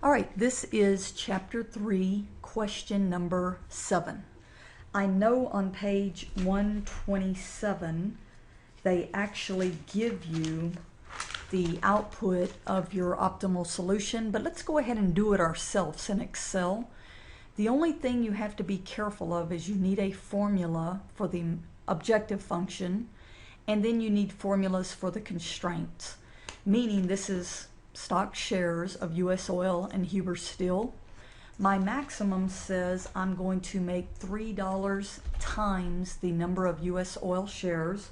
All right, this is Chapter 3, question number 7. I know on page 127 they actually give you the output of your optimal solution, but let's go ahead and do it ourselves in Excel. The only thing you have to be careful of is you need a formula for the objective function, and then you need formulas for the constraints, meaning this is stock shares of U.S. Oil and Huber Steel. My maximum says I'm going to make $3 times the number of U.S. Oil shares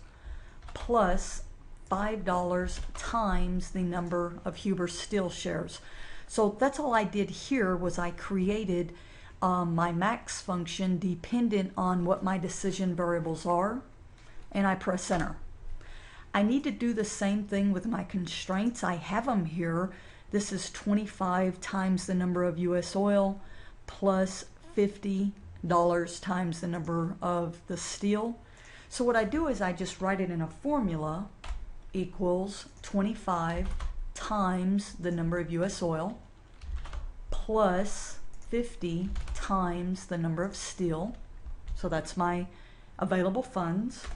plus $5 times the number of Huber Steel shares. So that's all I did here was I created my max function dependent on what my decision variables are, and I press enter. I need to do the same thing with my constraints. I have them here. This is 25 times the number of U.S. oil plus $50 times the number of the steel. So what I do is I just write it in a formula equals 25 times the number of U.S. oil plus 50 times the number of steel. So that's my available funds.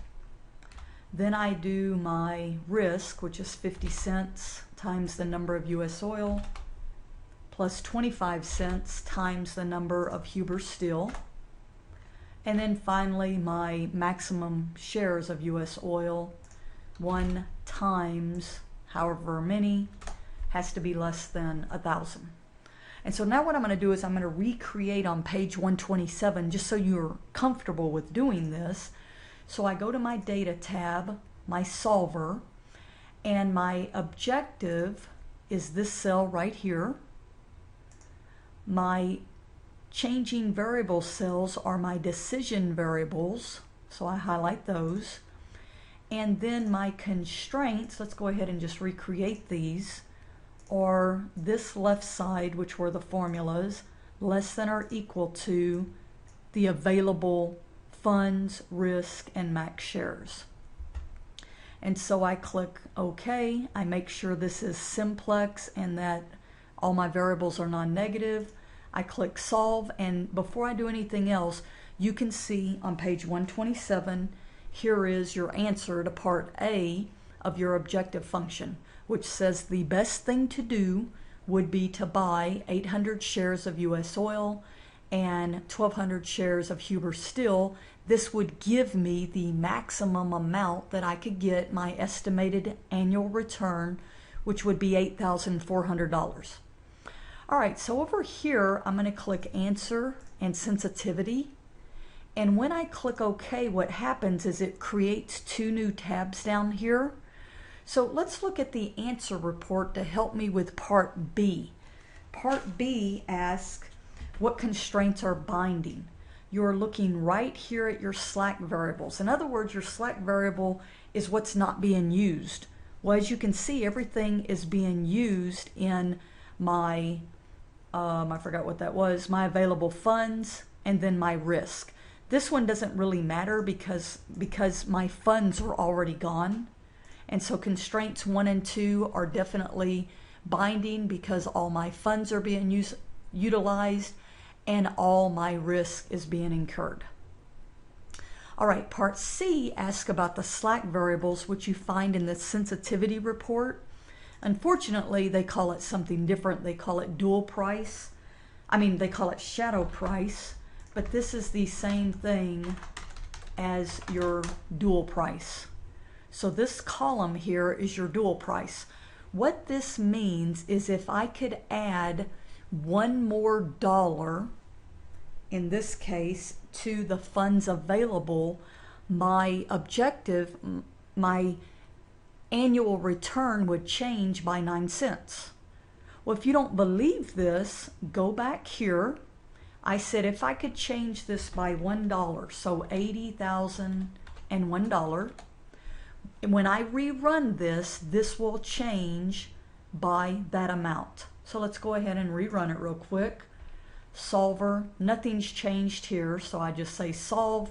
Then I do my risk, which is 50 cents times the number of U.S. oil plus 25 cents times the number of Huber Steel. And then finally my maximum shares of U.S. oil, 1 times however many, has to be less than 1,000. And so now what I'm going to do is I'm going to recreate on page 127 just so you're comfortable with doing this. So I go to my data tab, my solver, and my objective is this cell right here. My changing variable cells are my decision variables, so I highlight those. And then my constraints, let's go ahead and just recreate these, are this left side, which were the formulas, less than or equal to the available funds, risk, and max shares. And so I click OK. I make sure this is simplex and that all my variables are non-negative. I click solve, and before I do anything else, you can see on page 127, here is your answer to part A of your objective function, which says the best thing to do would be to buy 800 shares of U.S. oil and 1,200 shares of Huber Steel. This would give me the maximum amount that I could get my estimated annual return, which would be $8,400. All right, so over here, I'm going to click Answer and Sensitivity. And when I click OK, what happens is it creates 2 new tabs down here. So let's look at the answer report to help me with Part B. Part B asks, what constraints are binding? You're looking right here at your slack variables. In other words, your slack variable is what's not being used. Well, as you can see, everything is being used in my, I forgot what that was, my available funds and then my risk. This one doesn't really matter because my funds are already gone. And so constraints 1 and 2 are definitely binding because all my funds are being utilized and all my risk is being incurred. All right, part C asks about the slack variables, which you find in the sensitivity report. Unfortunately, they call it something different. They call it dual price. They call it shadow price, but this is the same thing as your dual price. So this column here is your dual price. What this means is if I could add $1 more, in this case, to the funds available, my objective, my annual return would change by 9 cents. Well, if you don't believe this, go back here. I said if I could change this by $1, so $80,001, and when I rerun this, this will change by that amount. So let's go ahead and rerun it real quick. Solver, nothing's changed here, so I just say solve.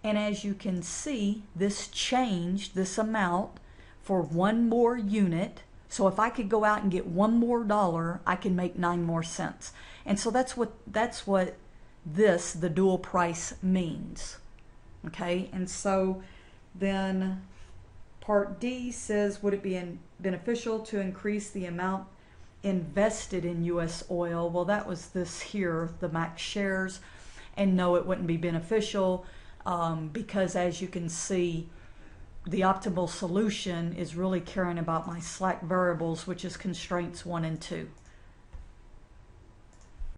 And as you can see, this changed this amount for 1 more unit So if I could go out and get one more dollar, I can make 9 more cents. And so that's what this, the dual price, means. Okay, and so then part D says, would it be beneficial to increase the amount invested in U.S. oil? Well, that was this here, the max shares. And no, it wouldn't be beneficial because, as you can see, the optimal solution is really caring about my slack variables, which is constraints 1 and 2.